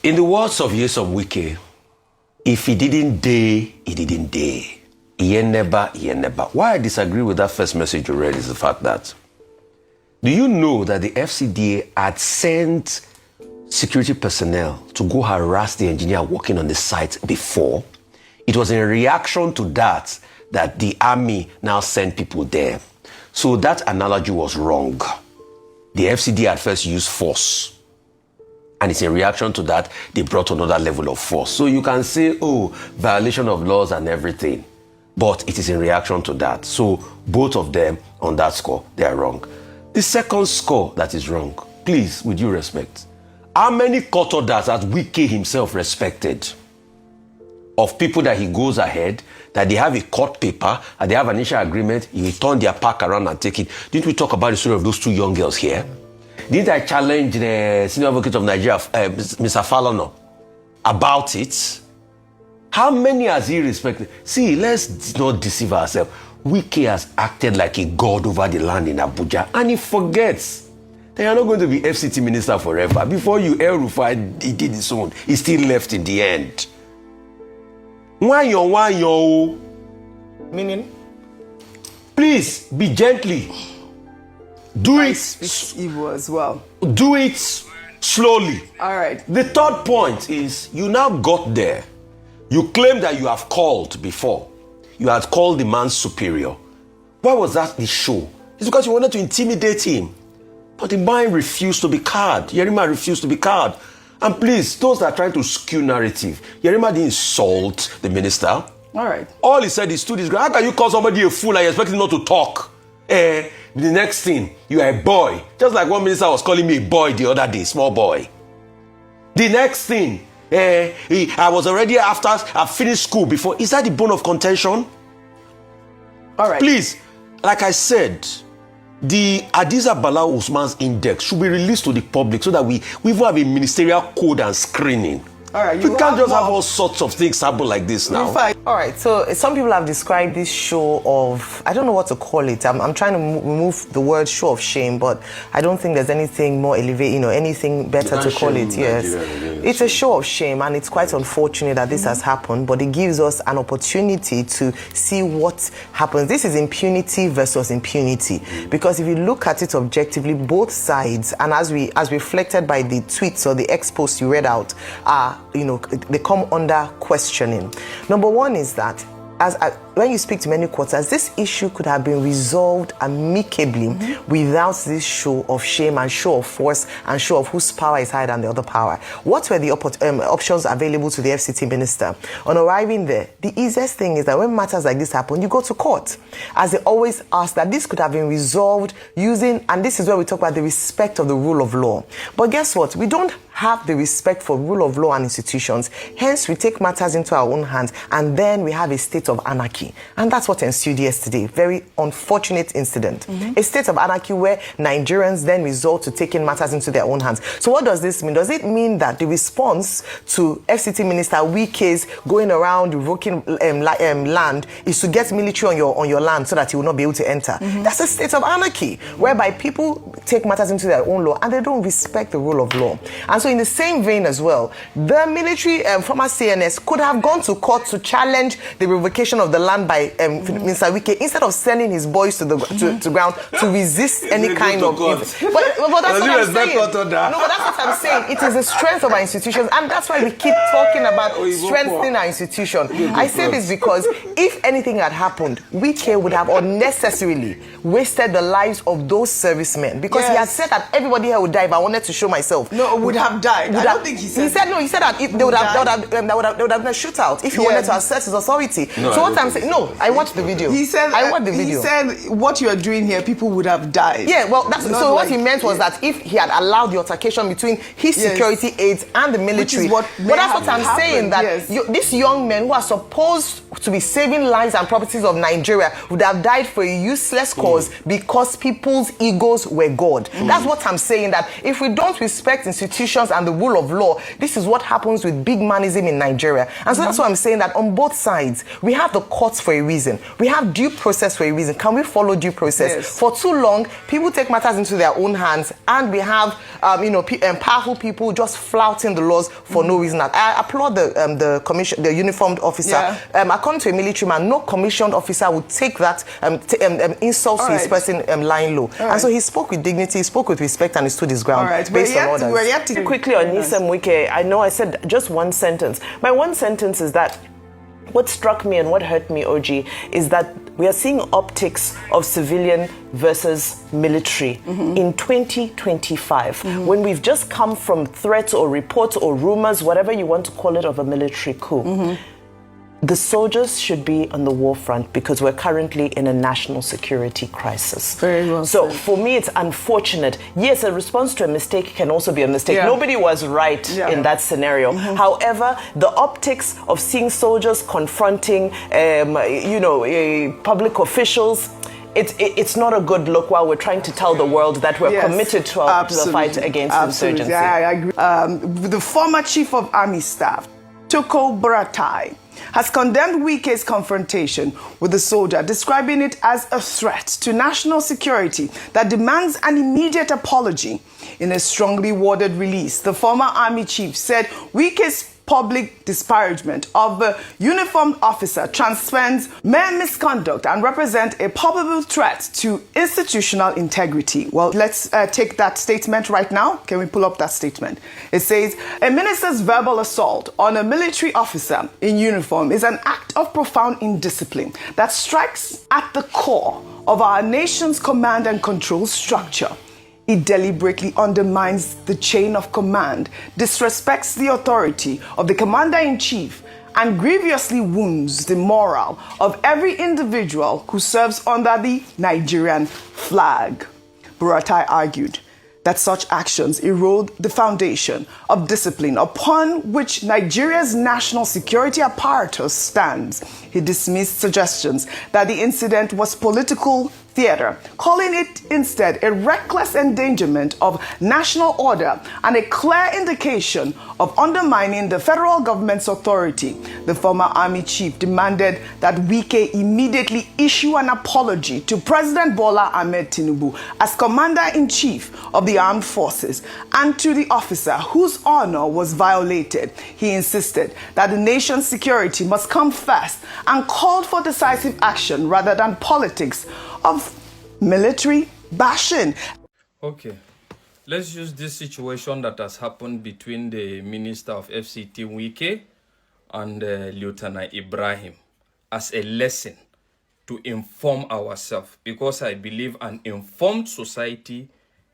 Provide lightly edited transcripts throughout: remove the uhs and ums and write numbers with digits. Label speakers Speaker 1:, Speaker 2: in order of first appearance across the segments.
Speaker 1: In the words of Nyesom Wike, if he didn't day, he didn't day. He never. Why I disagree with that first message you read is the fact that, do you know that the FCDA had sent security personnel to go harass the engineer working on the site before? It was in reaction to that the army now sent people there. So that analogy was wrong. The FCDA at first used force. And it's in reaction to that, they brought another level of force. So you can say, oh, violation of laws and everything. But it is in reaction to that. So both of them on that score, they are wrong. The second score that is wrong, please, with due respect, how many court orders has Wike himself respected of people that he goes ahead, that they have a court paper, and they have an initial agreement, he will turn their pack around and take it? Didn't we talk about the story of those two young girls here? Didn't I challenge the senior advocate of Nigeria, Mr. Falono, about it? How many has he respected? See, let's not deceive ourselves. Wike has acted like a god over the land in Abuja, and he forgets that you're not going to be FCT minister forever. Before you, Rufai, he did his own. He still left in the end. Why yo?
Speaker 2: Meaning?
Speaker 1: Please, be gently. Do it.
Speaker 2: Speak evil as well.
Speaker 1: Do it slowly.
Speaker 2: All right.
Speaker 1: The third point is, you now got there. You claim that you have called before. You had called the man superior. Why was that the show? It's because you wanted to intimidate him. But the man refused to be cowed. Yerima refused to be cowed. And please, those that are trying to skew narrative, Yerima didn't insult the minister.
Speaker 2: All right.
Speaker 1: All he said is, stood his ground. How can you call somebody a fool and you expect him not to talk? The next thing, you are a boy. Just like one minister was calling me a boy the other day, small boy. The next thing, I was already after I finished school before. Is that the bone of contention?
Speaker 2: All right.
Speaker 1: Please, like I said, the Hadiza Bala Usman's index should be released to the public so that we even have a ministerial code and screening.
Speaker 2: All right,
Speaker 1: we can't just have all sorts of things happen like this now.
Speaker 2: Rufai. All right, so some people have described this show of, I don't know what to call it. I'm trying to remove the word show of shame, but I don't think there's anything more elevated, anything better to call it. Yes, it's a show of shame, and it's quite unfortunate that this has happened, but it gives us an opportunity to see what happens. This is impunity versus impunity, because if you look at it objectively, both sides, and as reflected by the tweets or the ex-posts you read out, are they come under questioning. Number one is that when you speak to many quarters, this issue could have been resolved amicably without this show of shame and show of force and show of whose power is higher than the other power. What were the options available to the FCT minister? On arriving there, the easiest thing is that when matters like this happen, you go to court. As they always ask, that this could have been resolved using, and this is where we talk about the respect of the rule of law. But guess what? We don't have the respect for rule of law and institutions. Hence, we take matters into our own hands, and then we have a state of anarchy. And that's what ensued yesterday. Very unfortunate incident. A state of anarchy where Nigerians then resort to taking matters into their own hands. So what does this mean? Does it mean that the response to FCT Minister Wike's going around revoking land is to get military on your land so that he will not be able to enter? That's a state of anarchy, whereby people take matters into their own law and they don't respect the rule of law. And so in the same vein as well, the military, former CNS, could have gone to court to challenge the revocation of the land by Mr. Wike, instead of sending his boys to the ground to resist any kind of... But that's what I'm saying. No, but that's what I'm saying. It is the strength of our institutions, and that's why we keep talking about strengthening our institution. I say this because if anything had happened, Wike would have unnecessarily wasted the lives of those servicemen, because he had said that everybody here would die if I wanted to show myself.
Speaker 3: No, would have died. I don't think he said.
Speaker 2: He said that if they would have been a shootout if he wanted to assert his authority.
Speaker 1: No,
Speaker 2: so what I'm saying, I watched the video.
Speaker 3: He said,
Speaker 2: I watched the video.
Speaker 3: He said, what you are doing here, people would have died.
Speaker 2: Yeah, well, what he meant was that if he had allowed the altercation between his security aides and the military,
Speaker 3: Which is what
Speaker 2: but that's what I'm saying, that
Speaker 3: yes.
Speaker 2: these young men who are supposed to be saving lives and properties of Nigeria would have died for a useless cause because people's egos were God. That's what I'm saying, that if we don't respect institutions and the rule of law, this is what happens with big manism in Nigeria. And so that's why I'm saying that on both sides, we have the courts for a reason. We have due process for a reason. Can we follow due process?
Speaker 3: Yes.
Speaker 2: For too long, people take matters into their own hands, and we have powerful people just flouting the laws for no reason. I applaud the commission, the uniformed officer.
Speaker 3: Yeah.
Speaker 2: According to a military man, no commissioned officer would take that insult to his person lying low. And so he spoke with dignity, he spoke with respect, and he stood his ground based on orders.
Speaker 3: We're yet to
Speaker 4: Quickly on Nyesom Wike, I know I said just one sentence. My one sentence is that what struck me and what hurt me, OG, is that we are seeing optics of civilian versus military in 2025, when we've just come from threats or reports or rumors, whatever you want to call it, of a military coup. The soldiers should be on the war front because we're currently in a national security crisis.
Speaker 3: Very well
Speaker 4: So
Speaker 3: said.
Speaker 4: for me, it's unfortunate. Yes, a response to a mistake can also be a mistake.
Speaker 3: Yeah.
Speaker 4: Nobody was right in that scenario. However, the optics of seeing soldiers confronting, public officials, it's not a good look while we're trying to tell the world that we're committed to the fight against insurgency.
Speaker 3: Yeah, I agree. The former Chief of Army Staff, Kpatakata, has condemned Wike's confrontation with the soldier, describing it as a threat to national security that demands an immediate apology. In a strongly worded release, the former army chief said Wike's public disparagement of the uniformed officer transcends mere misconduct and represent a probable threat to institutional integrity. Well, let's take that statement right now. Can we pull up that statement? It says, a minister's verbal assault on a military officer in uniform is an act of profound indiscipline that strikes at the core of our nation's command and control structure. It deliberately undermines the chain of command, disrespects the authority of the commander-in-chief, and grievously wounds the morale of every individual who serves under the Nigerian flag. Buratai argued that such actions erode the foundation of discipline upon which Nigeria's national security apparatus stands. He dismissed suggestions that the incident was political theater, calling it instead a reckless endangerment of national order and a clear indication of undermining the federal government's authority. The former army chief demanded that Wike immediately issue an apology to President Bola Ahmed Tinubu as commander-in-chief of the armed forces and to the officer whose honor was violated. He insisted that the nation's security must come first and called for decisive action rather than politics of military bashing.
Speaker 5: Okay, let's use this situation that has happened between the Minister of FCT Wike and Lieutenant Ibrahim as a lesson to inform ourselves, because I believe an informed society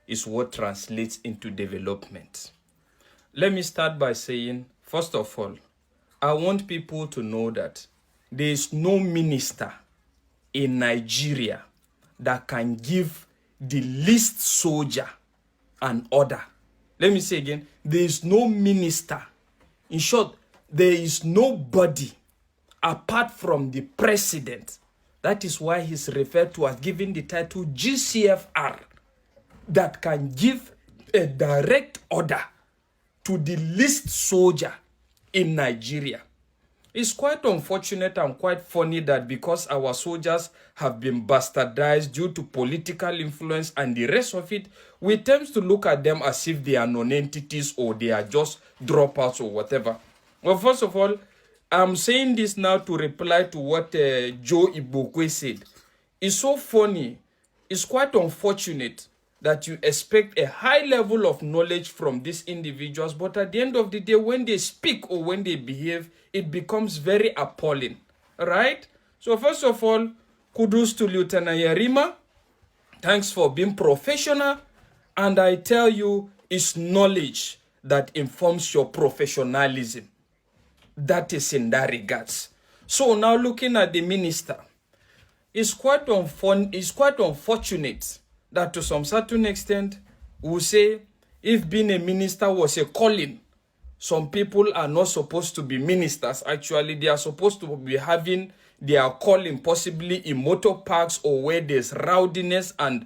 Speaker 5: is what translates into development. Let me start by saying, first of all, I want people to know that there is no minister in Nigeria that can give the least soldier an order. Let me say again, there is no minister. In short, there is nobody apart from the president. That is why he's referred to as giving the title GCFR, that can give a direct order to the least soldier in Nigeria. It's quite unfortunate and quite funny that because our soldiers have been bastardized due to political influence and the rest of it, we tend to look at them as if they are non-entities or they are just dropouts or whatever. Well, first of all, I'm saying this now to reply to what Joe Ibokwe said. It's so funny. It's quite unfortunate that you expect a high level of knowledge from these individuals, but at the end of the day, when they speak or when they behave, it becomes very appalling, right? So first of all, kudos to Lieutenant Yarima. Thanks for being professional. And I tell you, it's knowledge that informs your professionalism. That is in that regards. So now looking at the minister, it's quite unfortunate that to some certain extent, we say if being a minister was a calling, some people are not supposed to be ministers. Actually, they are supposed to be having their calling possibly in motor parks or where there's rowdiness and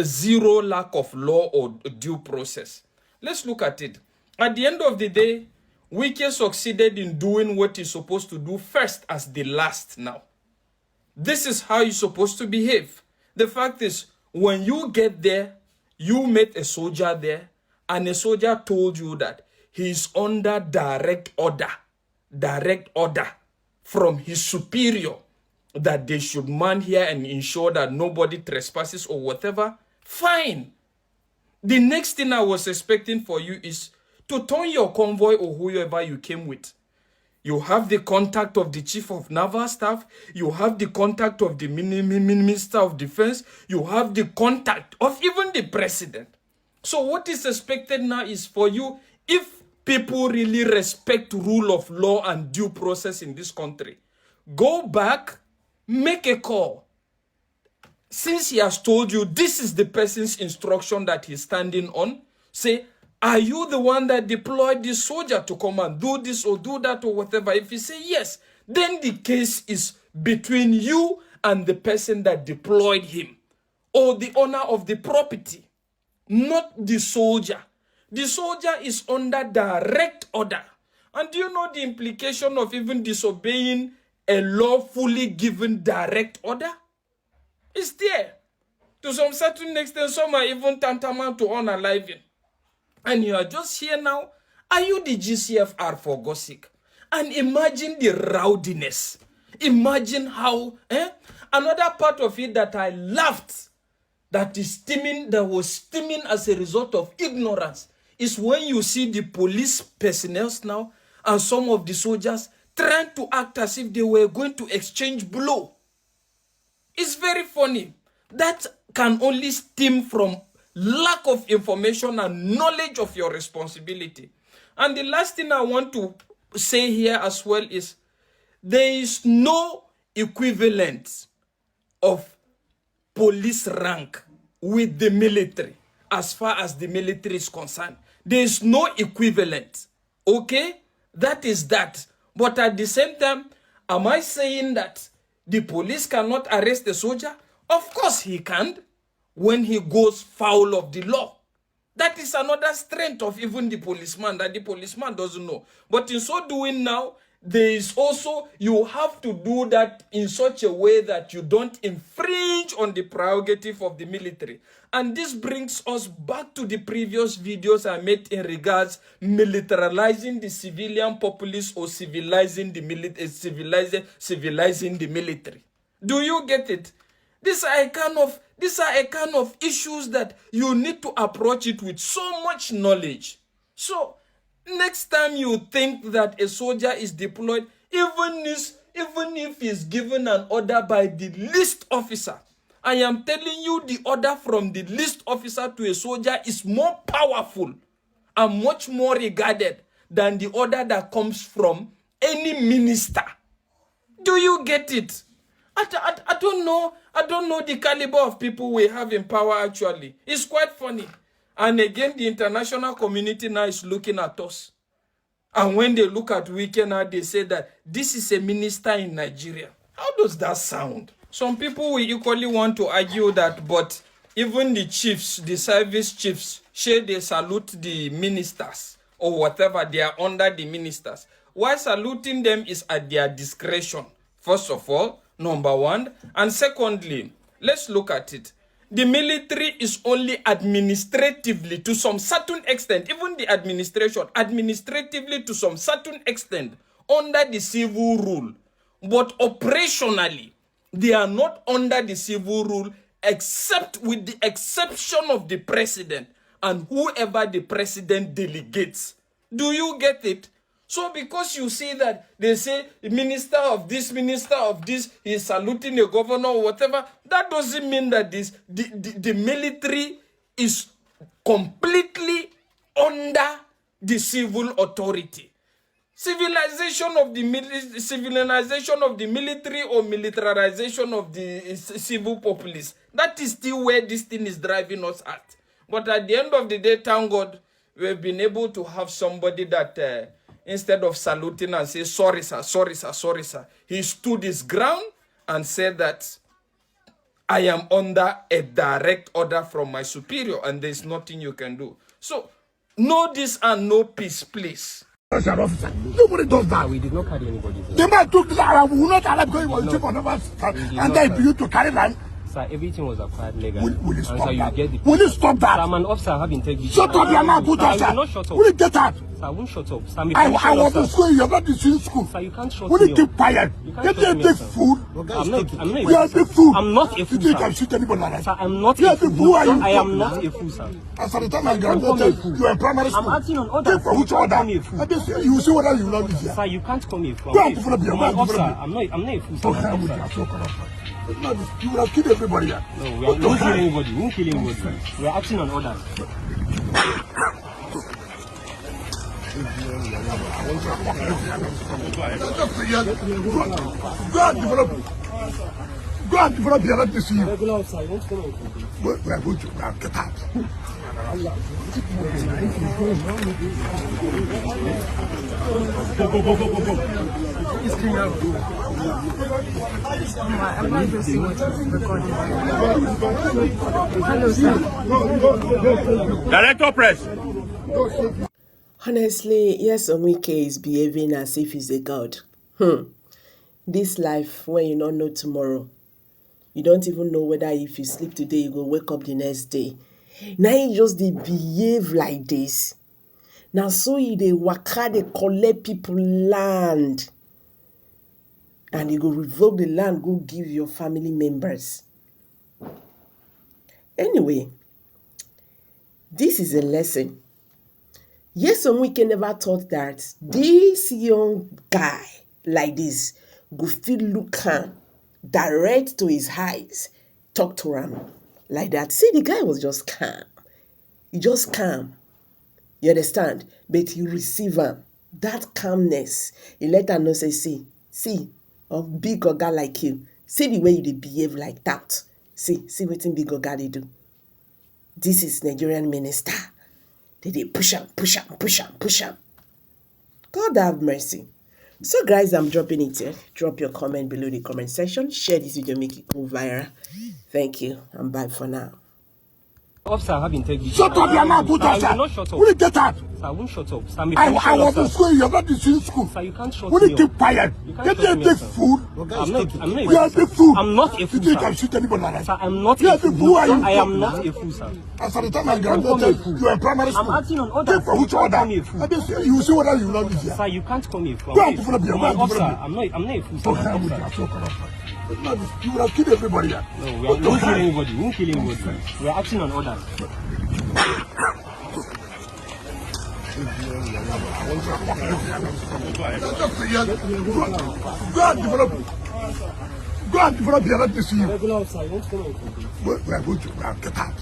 Speaker 5: zero lack of law or due process. Let's look at it. At the end of the day, Wike succeeded in doing what he's supposed to do first as the last now. This is how you're supposed to behave. The fact is, when you get there, you met a soldier there, and a soldier told you that he's under direct order from his superior that they should man here and ensure that nobody trespasses or whatever. Fine. The next thing I was expecting for you is to turn your convoy or whoever you came with. You have the contact of the Chief of Naval Staff. You have the contact of the Minister of Defense. You have the contact of even the President. So what is expected now is for you, if people really respect rule of law and due process in this country, go back, make a call. Since he has told you this is the person's instruction that he's standing on, say, are you the one that deployed this soldier to come and do this or do that or whatever? If you say yes, then the case is between you and the person that deployed him or the owner of the property, not the soldier. The soldier is under direct order. And do you know the implication of even disobeying a lawfully given direct order? It's there. To some certain extent, some are even tantamount to unaliving. And you are just here now. Are you the GCFR for God's sake? And imagine the rowdiness. Imagine how, another part of it that I laughed, that was stemming as a result of ignorance, is when you see the police personnel now and some of the soldiers trying to act as if they were going to exchange blow. It's very funny. That can only stem from lack of information and knowledge of your responsibility. And the last thing I want to say here as well is there is no equivalent of police rank with the military as far as the military is concerned. There is no equivalent. Okay? That is that. But at the same time, am I saying that the police cannot arrest the soldier? Of course he can't when he goes foul of the law. That is another strength of even the policeman, that the policeman doesn't know. But in so doing now, there is also, you have to do that in such a way that you don't infringe on the prerogative of the military. And this brings us back to the previous videos I made in regards militarizing the civilian populace or civilizing the military. Do you get it? These are a kind of issues that you need to approach it with so much knowledge. So next time you think that a soldier is deployed, even if he's given an order by the least officer, I am telling you, the order from the least officer to a soldier is more powerful and much more regarded than the order that comes from any minister. Do you get it? I don't know the caliber of people we have in power actually. It's quite funny. And again, the international community now is looking at us. And when they look at Wike now, they say that this is a minister in Nigeria. How does that sound? Some people will equally want to argue that, but even the chiefs, the service chiefs, they salute the ministers or whatever, they are under the ministers. Why saluting them is at their discretion, first of all, number one. And secondly, let's look at it. The military is only administratively to some certain extent, even the administration, administratively to some certain extent, under the civil rule. But operationally, they are not under the civil rule except with the exception of the president and whoever the president delegates. Do you get it? So because you see that they say minister of this, is saluting a governor or whatever, that doesn't mean that the military is completely under the civil authority. Civilization of the military or militarization of the civil populace, that is still where this thing is driving us at. But at the end of the day, thank God, we've been able to have somebody that instead of saluting and say, sorry, sir, sorry, sir, sorry, sir, he stood his ground and said that I am under a direct order from my superior and there's nothing you can do. So, know this and know peace, please.
Speaker 6: Nobody does that. We did not carry anybody. The man took the land. We will not allow because he was chief of the and then for you to carry land.
Speaker 7: Sir, everything was acquired legally.
Speaker 6: Will you stop
Speaker 7: sir,
Speaker 6: that?
Speaker 7: You get
Speaker 6: Will you stop that?
Speaker 7: Sir, I'm an officer. I have integrity.
Speaker 6: Shut up, your mouth, good
Speaker 7: sir.
Speaker 6: officer.
Speaker 7: I will not shut up.
Speaker 6: Will you get out?
Speaker 7: Sir, I won't shut up. Sir,
Speaker 6: I was in school. You're not in school.
Speaker 7: Sir, you can't shut
Speaker 6: Will
Speaker 7: me
Speaker 6: you keep quiet?
Speaker 7: You
Speaker 6: Get
Speaker 7: can't
Speaker 6: there,
Speaker 7: shut me
Speaker 6: big
Speaker 7: up, sir.
Speaker 6: fool.
Speaker 7: I'm not
Speaker 6: You are a big fool.
Speaker 7: I'm not a fool,
Speaker 6: You think
Speaker 7: sir.
Speaker 6: I shoot anybody like that?
Speaker 7: Sir, I'm not
Speaker 6: You
Speaker 7: a
Speaker 6: are a
Speaker 7: fool.
Speaker 6: big fool.
Speaker 7: I am not a fool, sir.
Speaker 6: As at the time I graduated, you were in primary school.
Speaker 7: I'm acting on orders.
Speaker 6: Take for which order? You will see whether you will not be here.
Speaker 7: Sir, you can't call me a fool.
Speaker 6: Go and develop your
Speaker 7: I'm an officer. I'm not a fool, sir. I'm an officer.
Speaker 6: You will have killed everybody here.
Speaker 7: No, we won't kill anybody. We won't kill anybody. We are acting on orders.
Speaker 6: Go and develop here. Let me see you.
Speaker 7: Regular officer, you won't come and complain.
Speaker 6: We are going to now get out.
Speaker 8: I'm not even seeing what is recording. Hello, sir.
Speaker 6: Director press.
Speaker 4: Honestly, yes, Wike is behaving as if he's a god. This life, when you don't know tomorrow, you don't even know whether if you sleep today, you go wake up the next day. Now you just dey behave like this. Now so you dey waka, dey collect people land. And you go revoke the land, go give your family members. Anyway, this is a lesson. Yes, Wike never thought that this young guy like this go fit look him direct to his eyes, talk to him like that. See, the guy was just calm. He just calm. You understand? But you receive him. That calmness, he let her know, say, see, a big oga like you, see the way you dey behave like that. See wetin big oga dey do. This is Nigerian minister. They push him. God have mercy. So guys, I'm dropping it here. Drop your comment below the comment section. Share this video, make it go viral. Thank you, and bye for now.
Speaker 7: Officer, I have integrity.
Speaker 6: Shut up, your mouth, good officer.
Speaker 7: I will not shut up.
Speaker 6: Will you get out?
Speaker 7: Sir, I won't shut up. Sir,
Speaker 6: I was in school. You're not in school.
Speaker 7: Sir, you can't shut
Speaker 6: Will you
Speaker 7: me
Speaker 6: keep
Speaker 7: up.
Speaker 6: quiet?
Speaker 7: You can't
Speaker 6: Get
Speaker 7: shut
Speaker 6: there,
Speaker 7: me
Speaker 6: big
Speaker 7: up, sir.
Speaker 6: fool.
Speaker 7: I'm not a
Speaker 6: You are a
Speaker 7: fool.
Speaker 6: big fool.
Speaker 7: I'm not a
Speaker 6: You
Speaker 7: fool,
Speaker 6: think
Speaker 7: sir.
Speaker 6: I shoot anybody like that?
Speaker 7: Sir, I'm not
Speaker 6: You
Speaker 7: a
Speaker 6: are a big
Speaker 7: fool.
Speaker 6: fool.
Speaker 7: I am not a fool, sir.
Speaker 6: As at the time I graduated, you were in primary school.
Speaker 7: I'm acting on orders.
Speaker 6: Take for which
Speaker 7: You can't
Speaker 6: order?
Speaker 7: call me a fool.
Speaker 6: You will see whether you will not be here.
Speaker 7: Sir, you can't call me a fool.
Speaker 6: Go and develop your
Speaker 7: I'm an
Speaker 6: mind.
Speaker 7: officer. I'm not a fool, sir. I'm an officer.
Speaker 6: You will have killed everybody here.
Speaker 7: No, we won't kill anybody. We won't kill anybody. We are acting on orders.
Speaker 6: Go and develop here. Let me see you.
Speaker 7: Regular officer, you won't come and complain.
Speaker 6: We are going to now get out.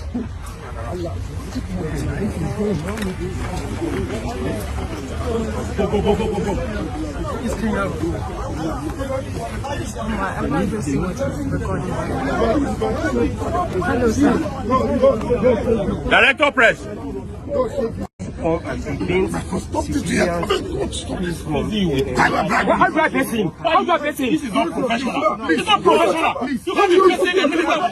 Speaker 8: I'm not even seeing what is recording. Hello, sir.
Speaker 6: Director press.
Speaker 7: Stop
Speaker 6: this here.
Speaker 7: How do I face him? How do I face him? This is not professional. It's not professional. You can't be facing a minister with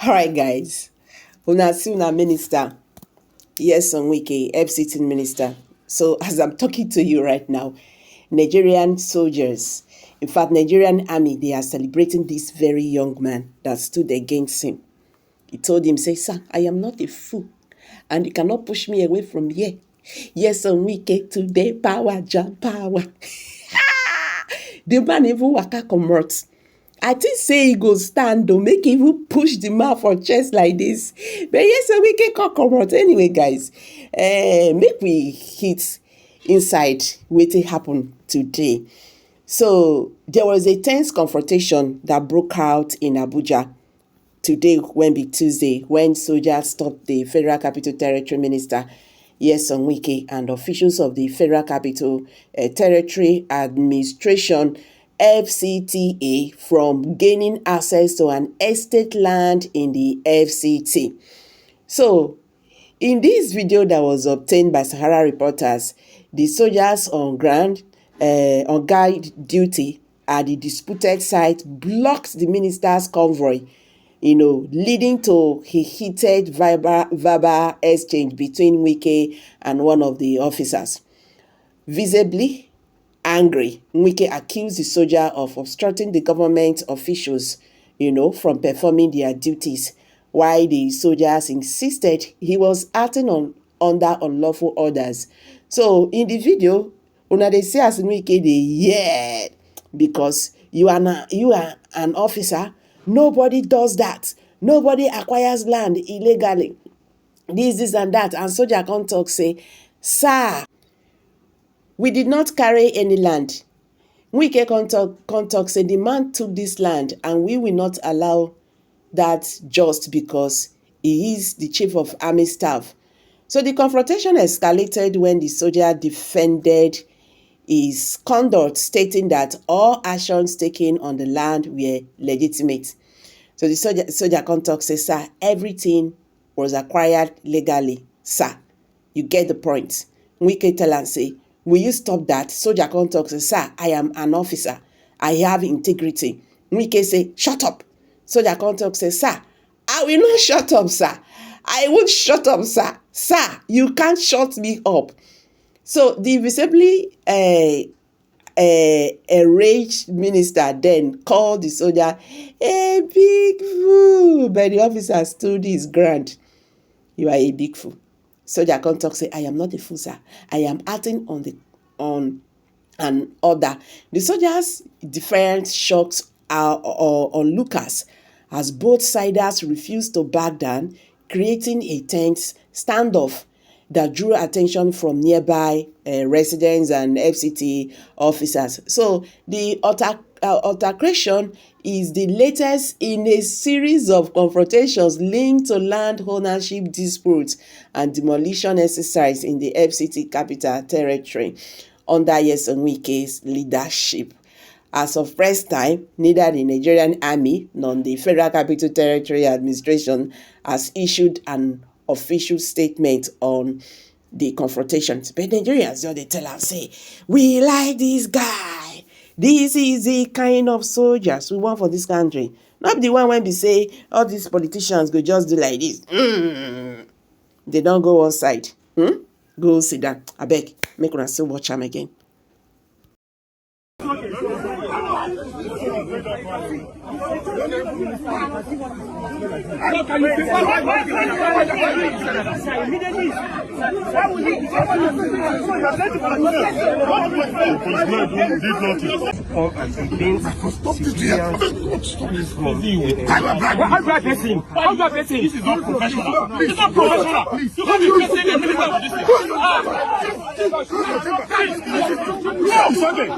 Speaker 4: All right, guys. Una see una minister. Yes, Wike, H0TT minister. So as I'm talking to you right now, Nigerian soldiers,
Speaker 9: In fact, Nigerian army, they are celebrating this very young man that stood against him. He told him, say, sir, I am not a fool, and you cannot push me away from here. Yes, on Wike today, power, jump power. The man even waka comot. I think say he go stand or make even push the man for chest like this. But yes, Wike can comot. Anyway, guys, make we hit inside wetin happen today. So there was a tense confrontation that broke out in Abuja today, when be Tuesday, when soldiers stopped the Federal Capital Territory Minister, Nyesom Wike, and officials of the Federal Capital Territory Administration, FCTA, from gaining access to an estate land in the FCT. So, in this video that was obtained by Sahara reporters, the soldiers on guard duty at the disputed site blocked the minister's convoy, leading to a heated verbal exchange between Wike and one of the officers. Visibly angry, Wike accused the soldier of obstructing the government officials, from performing their duties, while the soldiers insisted he was acting under unlawful orders. So in the video, they say as Wike dey because you are an officer. Nobody does that. Nobody acquires land illegally. This and that. And soldier come talk say, sir, we did not carry any land. Wike come talk say the man took this land and we will not allow that just because he is the chief of army staff. So the confrontation escalated when the soldier defended his conduct, stating that all actions taken on the land were legitimate. So the soldier contact says, sir, everything was acquired legally, sir. You get the point. Wike tell and say, will you stop that? Soldier contact says, sir, I am an officer. I have integrity. Wike say, shut up. Soldier contact says, sir, I will not shut up, sir. I won't shut up, sir. Sir, you can't shut me up. So the visibly enraged minister then called the soldier a big fool, but the officer stood his ground. You are a big fool. Soldier come talk say, I am not a fool, sir. I am acting on an order. The soldiers' different shocks are onlookers as both siders refused to back down, creating a tense standoff that drew attention from nearby residents and FCT officers. So the altercation is the latest in a series of confrontations linked to land ownership disputes and demolition exercise in the FCT Capital Territory under Nyesom Wike's leadership. As of press time, neither the Nigerian Army nor the Federal Capital Territory Administration has issued an official statement on the confrontations. But Nigerians, they tell us, say, we like this guy. This is the kind of soldiers we want for this country. Not the one when we say all these politicians go just do like this. They don't go one side. Go sit down. I beg, make una still watch them again.
Speaker 7: How do I face him? How do I face him? This is not professional. It's not professional. You can't be facing a minister for this thing. It's okay.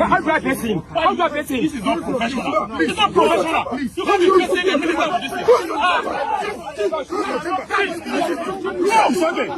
Speaker 7: How do I face him? How do I face him? This is not professional. It's not professional. Please. You can't be facing a minister with this thing. It's okay.